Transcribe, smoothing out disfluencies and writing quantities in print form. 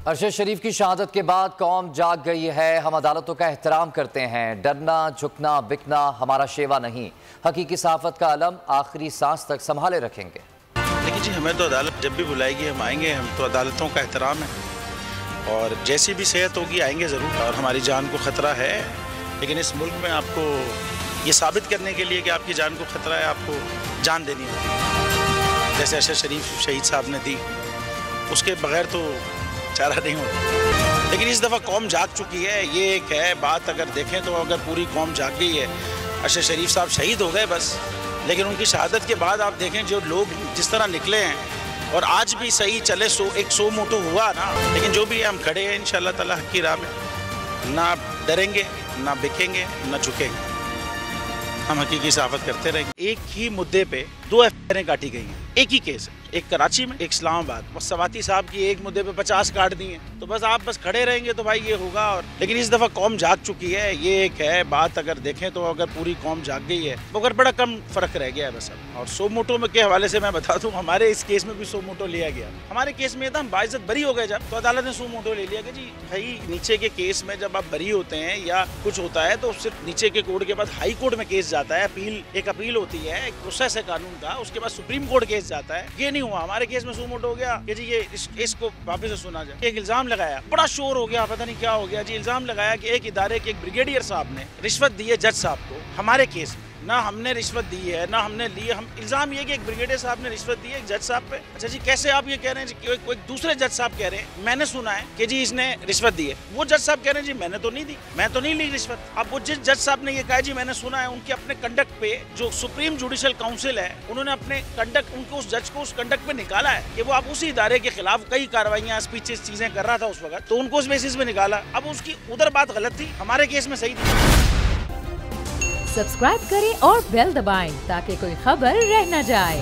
अरशद शरीफ की शहादत के बाद कौम जाग गई है। हम अदालतों का एहतराम करते हैं। डरना झुकना बिकना हमारा शेवा नहीं। हकीकी सहाफत का अलम आखिरी सांस तक संभाले रखेंगे। लेकिन जी हमें तो अदालत जब भी बुलाएगी हम आएंगे। हम तो अदालतों का एहतराम है और जैसी भी सेहत होगी आएंगे ज़रूर। और हमारी जान को ख़तरा है, लेकिन इस मुल्क में आपको ये साबित करने के लिए कि आपकी जान को ख़तरा है, आपको जान देनी होगी। जैसे अरशद शरीफ शहीद साहब ने दी, उसके बगैर तो चारा नहीं होता। लेकिन इस दफ़ा कौम जाग चुकी है। ये एक है बात, अगर देखें तो अगर पूरी कौम जाग गई है। अरशद शरीफ साहब शहीद हो गए बस, लेकिन उनकी शहादत के बाद आप देखें जो लोग जिस तरह निकले हैं और आज भी सही चले। एक सो मोटो हुआ ना, लेकिन जो भी है हम खड़े हैं इंशाअल्लाह ताला हक़ की राह में। ना डरेंगे, ना बिकेंगे, ना झुकेंगे। हम हकीकी सहाफत करते रहेंगे। एक ही मुद्दे पे 2 एफआईआरें काटी गई हैं, एक ही केस है, एक कराची में, एक इस्लामाबाद। बस सवाती साहब की एक मुद्दे पे 50 काट दी हैं। तो बस आप बस खड़े रहेंगे तो भाई ये होगा। और लेकिन इस दफ़ा कौम जाग चुकी है। ये एक है बात, अगर देखें तो अगर पूरी कौम जाग गई है मगर बड़ा कम फ़र्क रह गया है बस अब। और सो मोटो में के हवाले से मैं बता दूँ, हमारे इस केस में भी सो मोटो लिया गया। हमारे केस में था हम बाइज्जत बरी हो गए जब, तो अदालत ने सो मोटो ले लिया कि जी भाई नीचे के केस में जब आप बरी होते हैं या कुछ होता है तो सिर्फ नीचे के कोर्ट के बाद हाई कोर्ट में केस जाता है। एक अपील होती है, एक प्रोसेस है कानून का, उसके बाद सुप्रीम कोर्ट केस जाता है। ये नहीं हुआ हमारे केस में। सुमोटो हो गया कि जी ये इस केस को वापस से सुना जाए। एक इल्जाम लगाया, बड़ा शोर हो गया, पता नहीं क्या हो गया जी। इल्जाम लगाया कि एक इदारे के एक ब्रिगेडियर साहब ने रिश्वत दी है जज साहब को। हमारे केस में ना हमने रिश्वत दी है ना हमने ली है। हम इल्जाम ये कि एक ब्रिगेडियर साहब ने रिश्वत दी है एक जज साहब पे। अच्छा जी कैसे आप ये कह रहे हैं जी? कोई दूसरे जज साहब कह रहे हैं मैंने सुना है कि जी इसने रिश्वत दी है। वो जज साहब कह रहे हैं जी मैंने तो नहीं दी, मैं तो नहीं ली रिश्वत। अब वो जिस जज साहब ने ये कहा जी मैंने सुना है, उनके अपने कंडक्ट पे जो सुप्रीम जुडिशल काउंसिल है उन्होंने अपने कंडक्ट, उनको उस जज को उस कंडक्ट पे निकाला है कि वो आप उसी इदारे के खिलाफ कई कार्रवाइयां स्पीचेस चीजें कर रहा था उस वक्त, तो उनको उस बेसिस पे निकाला। अब उसकी उधर बात गलत थी, हमारे केस में सही थी। सब्सक्राइब करें और बेल दबाएं ताकि कोई खबर रह न जाए।